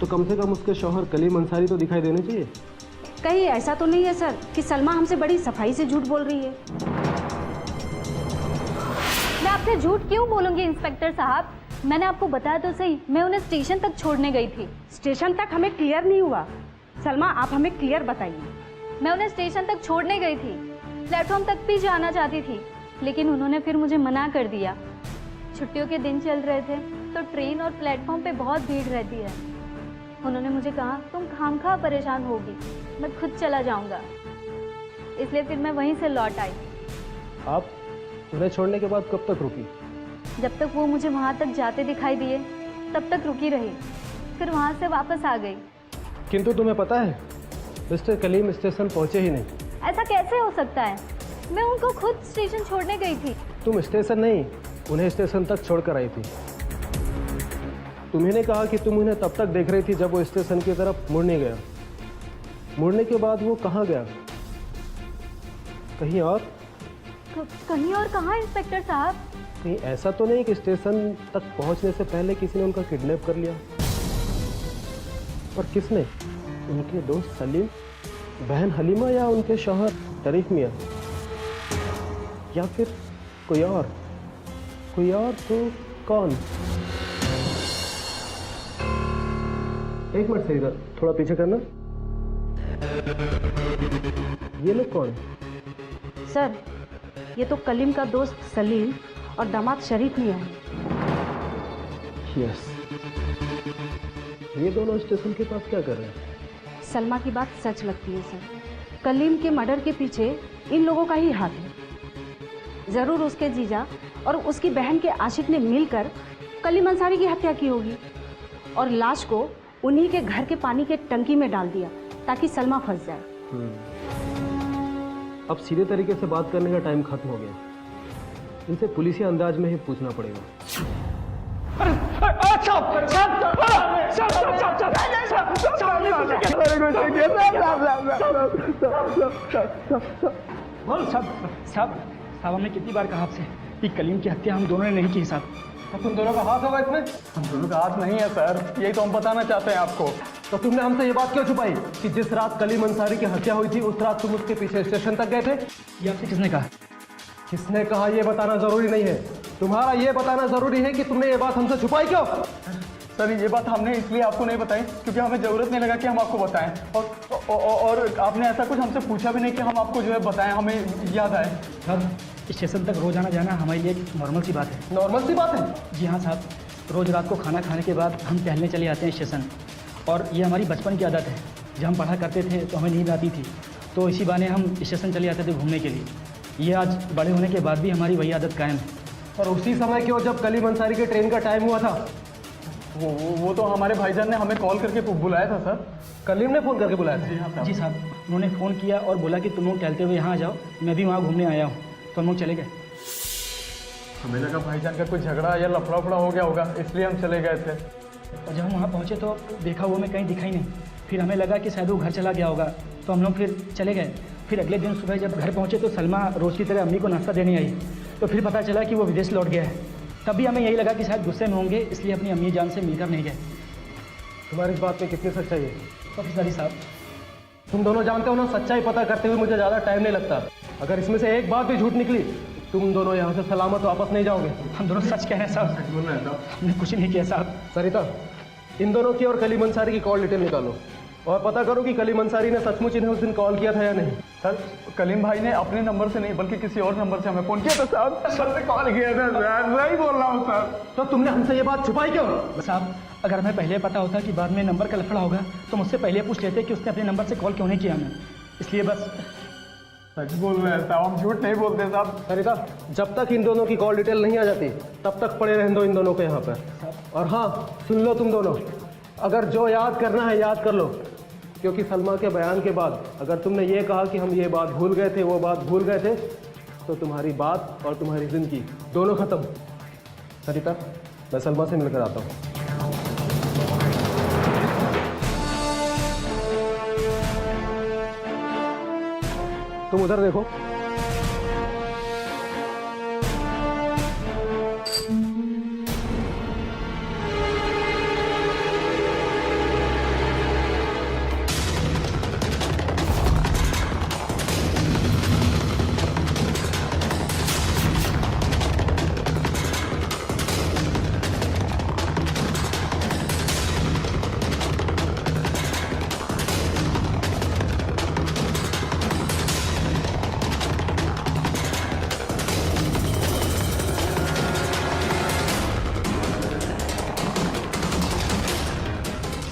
तो कम से कम उसके शौहर कलीम अंसारी तो दिखाई देने चाहिए। कहीं ऐसा तो नहीं है सर कि सलमा हमसे बड़ी सफाई से झूठ बोल रही है? मैं आपसे झूठ क्यों बोलूंगी इंस्पेक्टर साहब? मैंने आपको बताया तो सही, मैं उन्हें स्टेशन तक छोड़ने गई थी। स्टेशन तक हमें क्लियर नहीं हुआ। सलमा, आप हमें क्लियर बताइए। मैं उन्हें स्टेशन तक छोड़ने गई थी, प्लेटफॉर्म तक भी जाना चाहती थी, लेकिन उन्होंने फिर मुझे मना कर दिया। छुट्टियों के दिन चल रहे थे तो ट्रेन और प्लेटफॉर्म पे बहुत भीड़ रहती है। उन्होंने मुझे कहा तुम खामखा परेशान होगी, मैं खुद चला जाऊंगा। इसलिए फिर मैं वहीं से लौट आई। आप उन्हें छोड़ने के बाद कब तक रुकी? जब तक वो मुझे वहाँ तक जाते दिखाई दिए तब तक रुकी रही, फिर वहाँ से वापस आ गई। किंतु तुम्हें पता है मिस्टर कलीम स्टेशन पहुंचे ही नहीं। ऐसा कैसे हो सकता है? मैं उनको खुद स्टेशन छोड़ने गई थी। तुम स्टेशन नहीं, उन्हें स्टेशन तक छोड़कर आई थी। तुम्ही ने कहा कि तुम उन्हें तब तक देख रही थी जब वो स्टेशन की तरफ मुड़ने गया। मुड़ने के बाद वो कहाँ गया? कहीं और? कहीं और कहाँ इंस्पेक्टर साहब? कहीं ऐसा तो नहीं कि स्टेशन तक पहुंचने से पहले किसी ने उनका किडनैप कर लिया? और किसने? उनके दोस्त सलीम, बहन हलीमा या उनके शौहर शरीफ मियाँ, या फिर कोई और? कोई और तो कौन? एक मिनट सही, थोड़ा पीछे करना। ये लोग कौन? सर, ये तो कलीम का दोस्त सलीम और दामाद शरीफ मियाँ है। यस। ये दोनों स्टेशन के पास क्या कर रहे हैं? सलमा की बात सच लगती है सर। कलीम के मर्डर के पीछे इन लोगों का ही हाथ है। जरूर उसके जीजा और उसकी बहन के आशिक ने मिलकर कलीम अंसारी की हत्या की होगी और लाश को उन्हीं के घर के पानी के टंकी में डाल दिया ताकि सलमा फंस जाए। अब सीधे तरीके से बात करने का टाइम खत्म हो गया। इनसे पुलिसी अंदाज में ही पूछना पड़ेगा। साहब, हमने कितनी बार कहा आपसे कि कलीम की हत्या हम दोनों ने नहीं की साहब। तो तुम दोनों का हाथ होगा इसमें? हम दोनों का हाथ नहीं है सर, यही तो हम बताना चाहते हैं आपको। तो तुमने हमसे ये बात क्यों छुपाई कि जिस रात कलीम अंसारी की हत्या हुई थी उस रात तुम उसके पीछे स्टेशन तक गए थे? ये आपसे किसने कहा? किसने कहा ये बताना जरूरी नहीं है। तुम्हारा ये बताना जरूरी है कि तुमने ये बात हमसे छुपाई क्यों? सर ये बात हमने इसलिए आपको नहीं बताई क्योंकि हमें ज़रूरत नहीं लगा कि हम आपको बताएं, और आपने ऐसा कुछ हमसे पूछा भी नहीं कि हम आपको जो है बताएं, हमें याद आए। साहब, स्टेशन तक रोज आना जाना हमारे लिए एक नॉर्मल सी बात है। नॉर्मल सी बात है? जी हाँ साहब, रोज़ रात को खाना खाने के बाद हम टहलने चले आते हैं स्टेशन, और ये हमारी बचपन की आदत है। जब हम पढ़ा करते थे तो हमें नींद आती थी, तो इसी बहाने हम स्टेशन चले आते थे घूमने के लिए। ये आज बड़े होने के बाद भी हमारी वही आदत कायम है। और उसी समय क्यों जब कलीम अंसारी के ट्रेन का टाइम हुआ था? वो तो हमारे भाईजान ने हमें कॉल करके बुलाया था सर। कलीम ने फ़ोन करके बुलाया था? जी हाँ जी साहब, उन्होंने फ़ोन किया और बोला कि तुम लोग टहलते हुए यहाँ आ जाओ, मैं भी वहाँ घूमने आया हूँ, तो हम लोग चले गए। हमें लगा भाईजान का कुछ झगड़ा या लफड़ा हो गया होगा, इसलिए हम चले गए थे। और जब हम वहाँ पहुँचे तो देखा वो हमें कहीं दिखा ही नहीं। फिर हमें लगा कि शायद वो घर चला गया होगा, तो हम लोग फिर चले गए। फिर अगले दिन सुबह जब घर पहुँचे तो सलमा रोज़ की तरह अम्मी को नाश्ता देने आई, तो फिर पता चला कि वो विदेश लौट गया है। तब भी हमें यही लगा कि शायद गुस्से में होंगे, इसलिए अपनी अम्मी जान से मिलकर नहीं गए। तुम्हारी इस बात में कितनी सच्चाई है? ऑफिसर साहब, तुम दोनों जानते हो ना, सच्चाई पता करते हुए मुझे ज़्यादा टाइम नहीं लगता। अगर इसमें से एक बात भी झूठ निकली, तुम दोनों यहाँ से सलामत वापस नहीं जाओगे। हम दोनों सच कह रहे हैं साहब, बोल रहे हैं साहब। हमने कुछ नहीं किया साहब। सरिता, इन दोनों की और कलीम अंसारी की कॉल डिटेल निकालो और पता करो कि कलीम अंसारी ने सचमुच इन्हें उस दिन कॉल किया था या नहीं। सर कलीम भाई ने अपने नंबर से नहीं बल्कि किसी और नंबर से हमें फ़ोन किया था साहब। सर से कॉल किया था सर, नहीं बोल रहा हूँ सर। तो तुमने हमसे ये बात छुपाई क्यों? साहब, अगर हमें पहले पता होता कि बाद में नंबर का लफड़ा होगा तो मुझसे पहले पूछ लेते कि उसने अपने नंबर से कॉल क्यों नहीं किया हमें, इसलिए बस। सच बोल रहे हैं साहब, हम झूठ नहीं बोलते साहब। सरिता, जब तक इन दोनों की कॉल डिटेल नहीं आ जाती तब तक पड़े रहने दो इन दोनों को यहाँ पर। और हाँ, सुन लो तुम दोनों, अगर जो याद करना है याद कर लो, क्योंकि सलमा के बयान के बाद अगर तुमने ये कहा कि हम ये बात भूल गए थे, वो बात भूल गए थे, तो तुम्हारी बात और तुम्हारी ज़िंदगी दोनों ख़त्म। सरिता, मैं सलमा से मिलकर आता हूँ। तुम उधर देखो।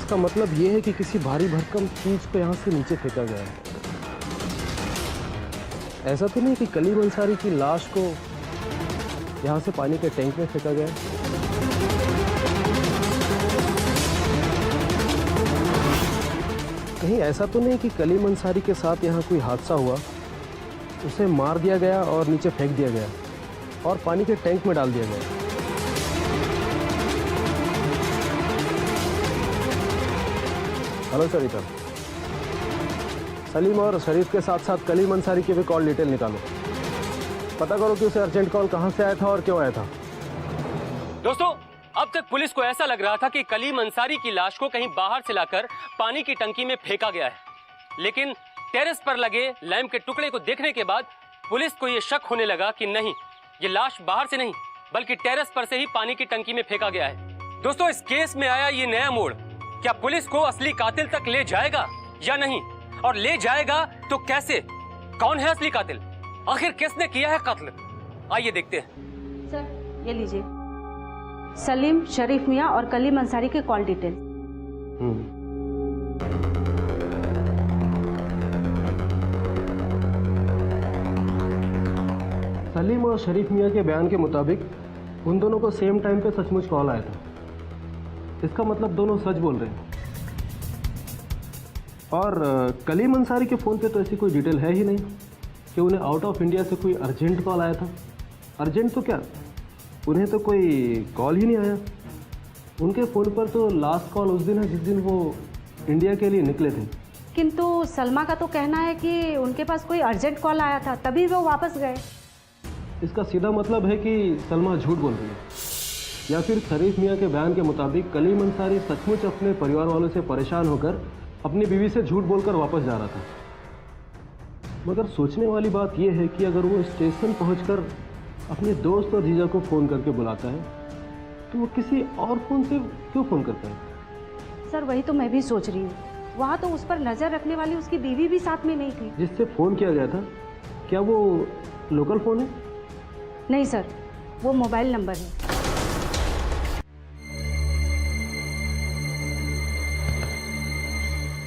इसका मतलब ये है कि किसी भारी भरकम चीज को यहाँ से नीचे फेंका गया है। ऐसा तो नहीं कि कलीम अंसारी की लाश को यहाँ से पानी के टैंक में फेंका गया है? कहीं ऐसा तो नहीं कि कलीम अंसारी के साथ यहाँ कोई हादसा हुआ, उसे मार दिया गया और नीचे फेंक दिया गया और पानी के टैंक में डाल दिया गया? हेलो सरिता, सलीम और शरीफ के साथ साथ कलीम अंसारी की भी कॉल डिटेल निकालो। पता करो कि उसे अर्जेंट कॉल कहाँ से आया था और क्यों आया था। दोस्तों, अब तक पुलिस को ऐसा लग रहा था कि कलीम अंसारी की लाश को कहीं बाहर से लाकर पानी की टंकी में फेंका गया है, लेकिन टेरेस पर लगे लैंप के टुकड़े को देखने के बाद पुलिस को यह शक होने लगा कि नहीं, ये लाश बाहर से नहीं बल्कि टेरेस पर से ही पानी की टंकी में फेंका गया है। दोस्तों, इस केस में आया ये नया मोड़। क्या पुलिस को असली कातिल तक ले जाएगा या नहीं, और ले जाएगा तो कैसे? कौन है असली कातिल? आखिर किसने किया है कत्ल? आइए देखते हैं। सर ये लीजिए, सलीम, शरीफ मियाँ और कलीम अंसारी के कॉल डिटेल। सलीम और शरीफ मियाँ के बयान के मुताबिक उन दोनों को सेम टाइम पे सचमुच कॉल आया था। इसका मतलब दोनों सच बोल रहे हैं। और कलीम अंसारी के फ़ोन पे तो ऐसी कोई डिटेल है ही नहीं कि उन्हें आउट ऑफ इंडिया से कोई अर्जेंट कॉल आया था। अर्जेंट तो क्या, उन्हें तो कोई कॉल ही नहीं आया। उनके फ़ोन पर तो लास्ट कॉल उस दिन है जिस दिन वो इंडिया के लिए निकले थे। किंतु सलमा का तो कहना है कि उनके पास कोई अर्जेंट कॉल आया था, तभी वो वापस गए। इसका सीधा मतलब है कि सलमा झूठ बोल रही है, या फिर शरीफ मियाँ के बयान के मुताबिक कलीम अंसारी सचमुच अपने परिवार वालों से परेशान होकर अपनी बीवी से झूठ बोलकर वापस जा रहा था। मगर सोचने वाली बात यह है कि अगर वो स्टेशन पहुंचकर अपने दोस्त और जीजा को फ़ोन करके बुलाता है तो वो किसी और फ़ोन से क्यों फ़ोन करता है? सर वही तो मैं भी सोच रही हूँ। वहाँ तो उस पर नज़र रखने वाली उसकी बीवी भी साथ में नहीं थी। जिससे फ़ोन किया गया था, क्या वो लोकल फ़ोन है? नहीं सर, वो मोबाइल नंबर है।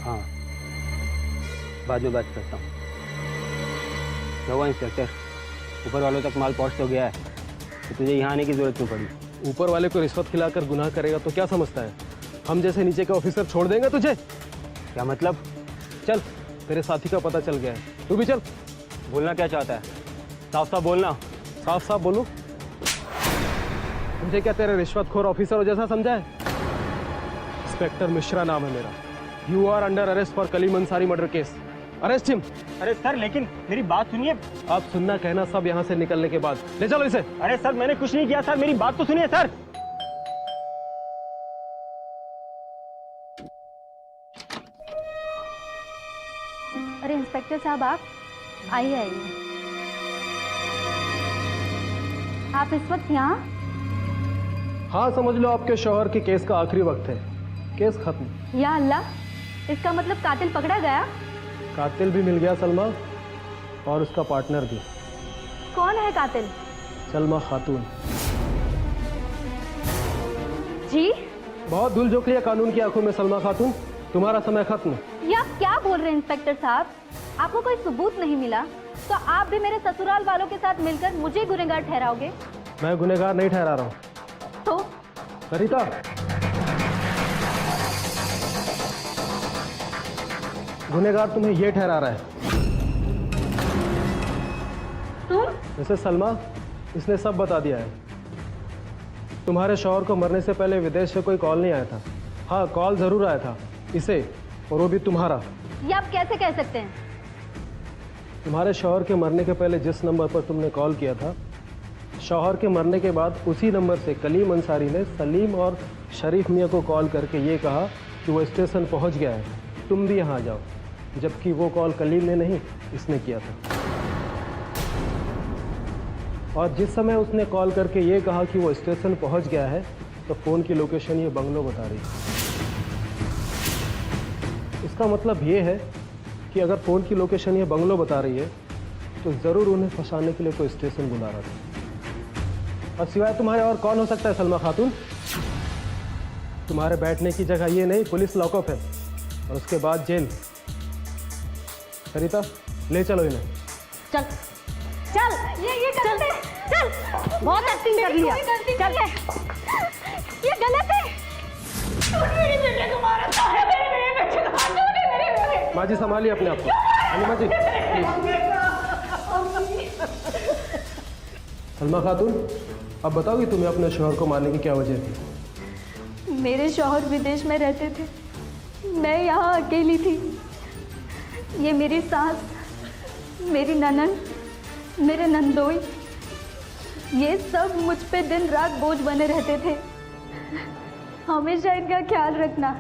हाँ, बाद में बात करता हूँ। क्या हुआ इंस्पेक्टर, ऊपर वालों तक माल पहुँच तो गया है, तो तुझे यहाँ आने की ज़रूरत क्यों पड़ी? ऊपर वाले को रिश्वत खिलाकर गुनाह करेगा तो क्या समझता है हम जैसे नीचे के ऑफिसर छोड़ देंगे तुझे? क्या मतलब? चल, तेरे साथी का पता चल गया है, तू भी चल। बोलना क्या चाहता है? साफ साफ बोलना। साफ साफ बोलूं? मुझे क्या तेरे रिश्वतखोर ऑफिसर जैसा समझा है? इंस्पेक्टर मिश्रा नाम है मेरा। You are under arrest for Kaleem Ansari murder case. Arrest him. अरे सर, लेकिन मेरी बात सुनिए। आप सुनना कहना सब यहाँ से निकलने के बाद। ले चलो इसे। अरे सर, मैंने कुछ नहीं किया सर, मेरी बात तो सुनिए सर। अरे इंस्पेक्टर साहब, आप आइए आइए। आप इस वक्त यहाँ? हाँ, समझ लो आपके शौहर के केस का आखिरी वक्त है। केस खत्म। या अल्लाह, इसका मतलब कातिल पकड़ा गया? कातिल भी मिल गया सलमा, और उसका पार्टनर भी। कौन है कातिल? सलमा खातून। जी? बहुत धूल झोंक लिया कानून की आंखों में सलमा खातून, तुम्हारा समय खत्म। ये आप क्या बोल रहे हैं इंस्पेक्टर साहब? आपको कोई सबूत नहीं मिला तो आप भी मेरे ससुराल वालों के साथ मिलकर मुझे गुनहगार ठहराओगे? मैं गुनहगार नहीं ठहरा रहा हूँ। तो? सरिता, गुनहगार तुम्हें ये ठहरा रहा है। तुम? वैसे सलमा, इसने सब बता दिया है। तुम्हारे शौहर को मरने से पहले विदेश से कोई कॉल नहीं आया था। हाँ, कॉल जरूर आया था इसे, और वो भी तुम्हारा। ये आप कैसे कह सकते हैं? तुम्हारे शौहर के मरने के पहले जिस नंबर पर तुमने कॉल किया था, शौहर के मरने के बाद उसी नंबर से कलीम अंसारी ने सलीम और शरीफ मियाँ को कॉल करके ये कहा कि वो स्टेशन पहुँच गया है, तुम भी यहाँ आ जाओ। जबकि वो कॉल कलीम ने नहीं, इसने किया था। और जिस समय उसने कॉल करके ये कहा कि वो स्टेशन पहुँच गया है, तो फ़ोन की लोकेशन ये बंगलो बता रही है। इसका मतलब ये है कि अगर फ़ोन की लोकेशन ये बंगलो बता रही है तो ज़रूर उन्हें फंसाने के लिए कोई स्टेशन बुला रहा था। और सिवाय तुम्हारे और कौन हो सकता है सलमा खातून? तुम्हारे बैठने की जगह ये नहीं, पुलिस लॉकअप है और उसके बाद जेल। सरिता ले चलो इन्हें। चल चल, ये गलत है। चल, बहुत एक्टिंग कर लिया। चल, ये गलत है। मेरे बेटे को मारा था, मेरे बेटे को मारा, मेरे माँ जी संभालिए अपने आप को। अनिमा जी सलमा खातून, अब बताओगी तुम्हें अपने शौहर को मारने की क्या वजह थी? मेरे शौहर विदेश में रहते थे, मैं यहाँ अकेली थी। ये मेरी सास, मेरी ननद, मेरे नंदोई, ये सब मुझ पे दिन रात बोझ बने रहते थे। हमेशा इनका ख्याल रखना,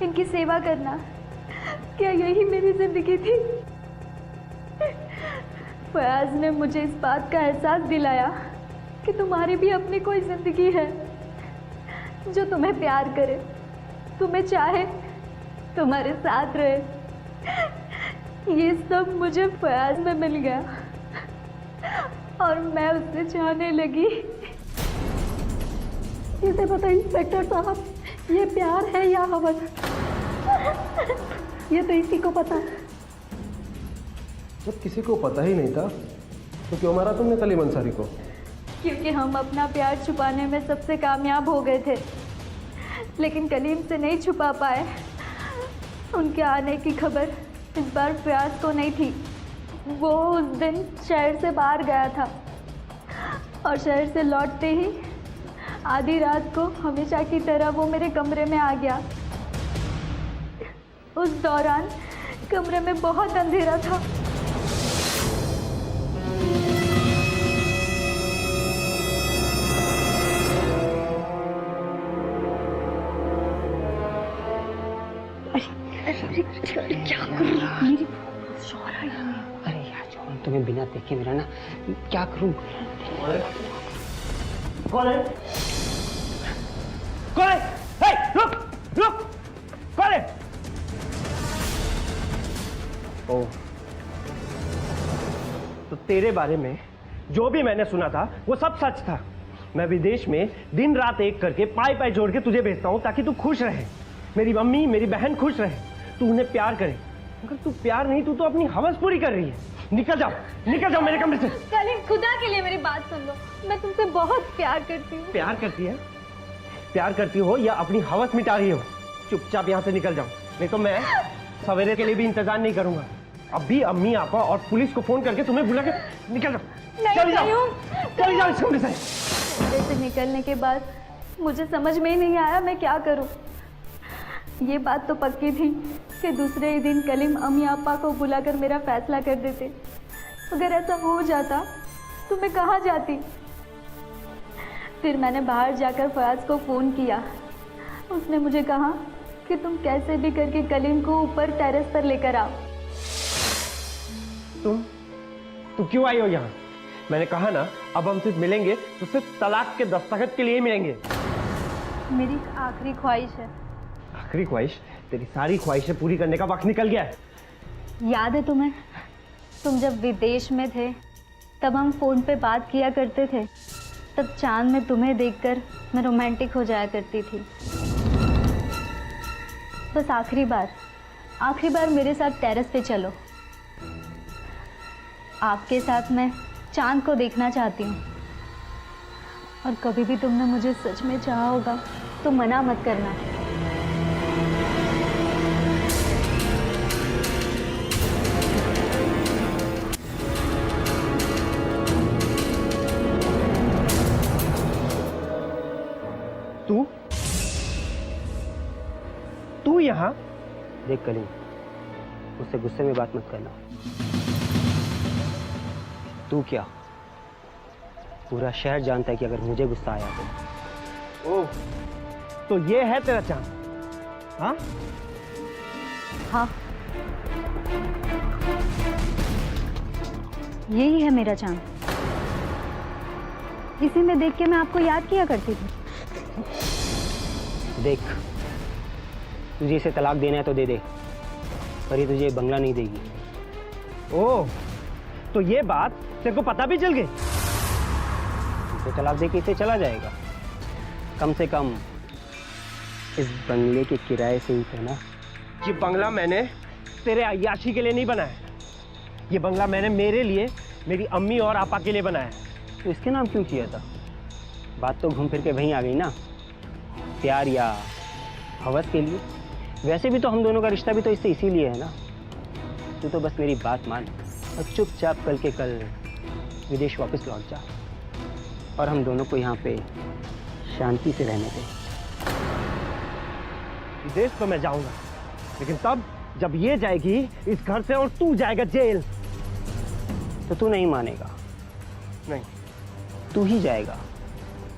इनकी सेवा करना, क्या यही मेरी जिंदगी थी? फयाज ने मुझे इस बात का एहसास दिलाया कि तुम्हारी भी अपनी कोई जिंदगी है, जो तुम्हें प्यार करे, तुम्हें चाहे, तुम्हारे साथ रहे। ये सब मुझे फयाज में मिल गया और मैं उससे चाहने लगी। इसे पता इंस्पेक्टर साहब, ये प्यार है या हवस? ये तो इसी को पता है। जब किसी को पता ही नहीं था तो क्यों मारा तुमने कलीम अंसारी को? क्योंकि हम अपना प्यार छुपाने में सबसे कामयाब हो गए थे, लेकिन कलीम से नहीं छुपा पाए। उनके आने की खबर इस बार फयाज को नहीं थी। वो उस दिन शहर से बाहर गया था और शहर से लौटते ही आधी रात को हमेशा की तरह वो मेरे कमरे में आ गया। उस दौरान कमरे में बहुत अंधेरा था। क्या करूं? मेरी शौहर आई है। अरे यार छोड़, तुम्हें बिना देखे मेरा ना क्या करूं? कौन है? कौन है? हे, रुक रुक, कौन है? ओ, तो तेरे बारे में जो भी मैंने सुना था वो सब सच था। मैं विदेश में दिन रात एक करके पाई पाई जोड़ के तुझे भेजता हूँ ताकि तू खुश रहे, मेरी मम्मी मेरी बहन खुश रहे, तू उन्हें प्यार करे। मगर तू प्यार नहीं, तू तो अपनी हवस पूरी कर रही है। निकल जाओ मेरे कमरे से। कलीम, खुदा के लिए मेरी बात सुन लो, मैं तुमसे बहुत प्यार करती हूँ। प्यार करती है? प्यार करती हो या अपनी हवस मिटा रही हो? चुपचाप यहाँ से निकल जाओ, नहीं तो मैं सवेरे के लिए भी इंतजार नहीं करूंगा। अभी अम्मी आपा और पुलिस को फोन करके तुम्हें बुला के निकल जाओ। चली जाओ इस कमरे से। कमरे से निकलने के बाद मुझे समझ में ही नहीं आया मैं क्या करूं। ये बात तो पक्की थी कि दूसरे ही दिन कलीम अम्मी आपा को बुलाकर मेरा फैसला कर देते। अगर ऐसा हो जाता तो मैं कहाँ जाती? फिर मैंने बाहर जाकर फयाज को फ़ोन किया। उसने मुझे कहा कि तुम कैसे भी करके कलीम को ऊपर टेरेस पर लेकर आओ। तुम क्यों आई हो यहाँ? मैंने कहा ना, अब हम सिर्फ मिलेंगे तो सिर्फ तलाक के दस्तखत के लिए मिलेंगे। मेरी आखिरी ख्वाहिश है। आखिरी ख्वाहिश? तेरी सारी ख्वाहिशें पूरी करने का वक्त निकल गया है। याद है तुम्हें, तुम जब विदेश में थे तब हम फ़ोन पे बात किया करते थे। तब चांद में तुम्हें देखकर मैं रोमांटिक हो जाया करती थी। बस आखिरी बार मेरे साथ टेरेस पे चलो। आपके साथ मैं चांद को देखना चाहती हूँ। और कभी भी तुमने मुझे सच में चाहा होगा तो मना मत करना। तू यहाँ? देख कलीम, उससे गुस्से में बात मत करना। तू क्या, पूरा शहर जानता है कि अगर मुझे गुस्सा आया तो। ओह, तो ये है तेरा चांद? हाँ हाँ, यही है मेरा चांद। इसी में देख के मैं आपको याद किया करती थी। देख, तुझे इसे तलाक देना है तो दे दे, पर ये तुझे बंगला नहीं देगी। ओह, तो ये बात तेरे को पता भी चल गई? तो तलाक दे के इसे चला जाएगा। कम से कम इस बंगले के किराए से ही था ना? ये बंगला मैंने तेरे अय्याशी के लिए नहीं बनाया। ये बंगला मैंने मेरे लिए, मेरी अम्मी और आपा के लिए बनाया। तो इसके नाम क्यों किया था? बात तो घूम फिर के वहीं आ गई ना, प्यार या हवस के लिए। वैसे भी तो हम दोनों का रिश्ता भी तो इससे इसीलिए है ना। तू तो बस मेरी बात मान और चुपचाप कल के कल विदेश वापस लौट जा और हम दोनों को यहाँ पे शांति से रहने दे। विदेश तो मैं जाऊंगा, लेकिन तब जब ये जाएगी इस घर से और तू जाएगा जेल। तो तू नहीं मानेगा? नहीं, तू ही जाएगा,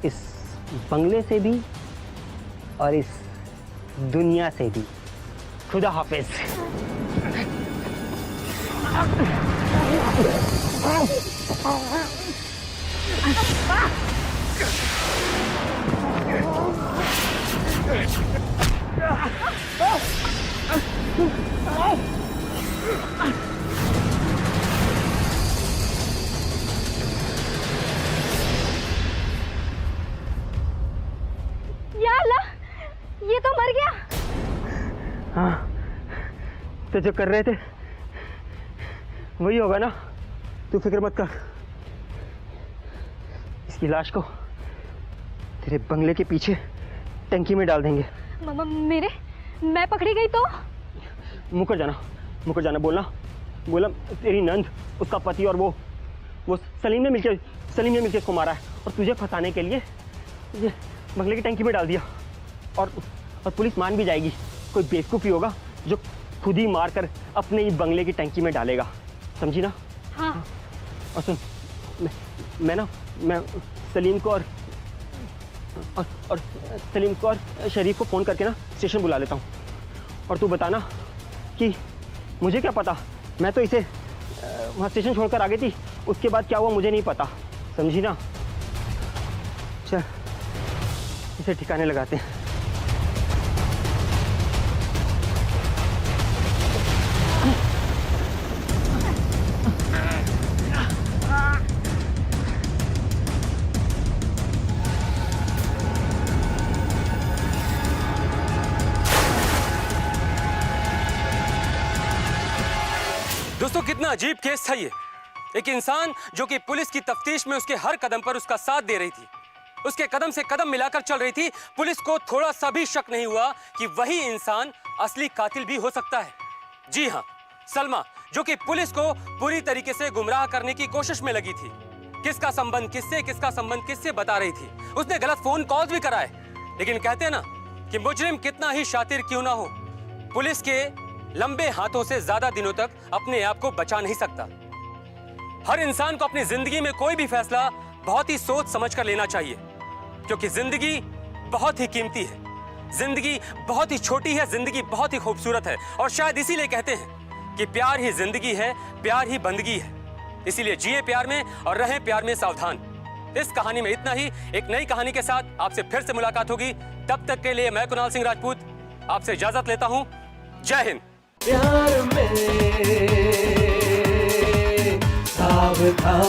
इस बंगले से भी और इस दुनिया से भी। खुदा हाफिज। या अल्लाह, ये तो मर गया। हाँ, तो जो कर रहे थे वही होगा ना। तू फिक्र मत कर, इसकी लाश को तेरे बंगले के पीछे टंकी में डाल देंगे। मेरे, मैं पकड़ी गई तो? मुकर जाना, बोला तेरी नंद, उसका पति और वो सलीम ने मिलकर इसको मारा है और तुझे फंसाने के लिए ये बंगले की टंकी में डाल दिया। और पुलिस मान भी जाएगी। कोई बेवकूफ़ी होगा जो खुद ही मार कर अपने ही बंगले की टंकी में डालेगा, समझी ना? हाँ। और सुन, मैं सलीम को और शरीफ को फ़ोन करके ना स्टेशन बुला लेता हूँ। और तू बताना कि मुझे क्या पता, मैं तो इसे वहाँ स्टेशन छोड़कर आ गई थी, उसके बाद क्या हुआ मुझे नहीं पता, समझी ना? चल इसे ठिकाने लगाते हैं। दोस्तों, कितना अजीब केस था ये। एक इंसान जो कि पुलिस की तफ्तीश में उसके हर कदम पर उसका साथ दे रही थी, उसके कदम से कदम मिलाकर चल रही थी। पुलिस को थोड़ा सा भी शक नहीं हुआ कि वही इंसान असली कातिल भी हो सकता है। जी हां, सलमा, जो कि पुलिस को पूरी तरीके से गुमराह करने की कोशिश में लगी थी। किसका संबंध किससे बता रही थी। उसने गलत फोन कॉल्स भी कराए, लेकिन कहते हैं ना कि मुजरिम कितना ही शातिर क्यों ना हो, पुलिस के लंबे हाथों से ज्यादा दिनों तक अपने आप को बचा नहीं सकता। हर इंसान को अपनी जिंदगी में कोई भी फैसला बहुत ही सोच समझ कर लेना चाहिए, क्योंकि जिंदगी बहुत ही कीमती है, जिंदगी बहुत ही छोटी है, जिंदगी बहुत ही खूबसूरत है। और शायद इसीलिए कहते हैं कि प्यार ही जिंदगी है, प्यार ही बंदगी है। इसीलिए जिए प्यार में और रहें प्यार में सावधान। इस कहानी में इतना ही। एक नई कहानी के साथ आपसे फिर से मुलाकात होगी। तब तक के लिए मैं कुणाल सिंह राजपूत आपसे इजाजत लेता हूं। जय हिंद। प्यार में सावधान,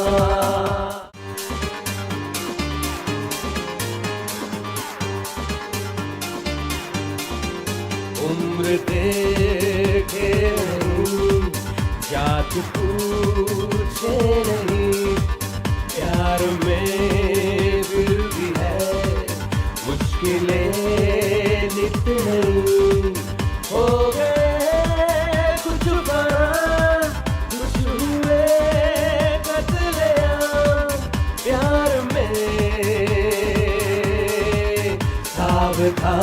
उम्र देखे नहीं, जात पूछे नहीं, प्यार में फिर भी है मुश्किलें नित नहीं। हो गए कुछ बार, कुछ हुए कत्लेआम, प्यार में सावधान।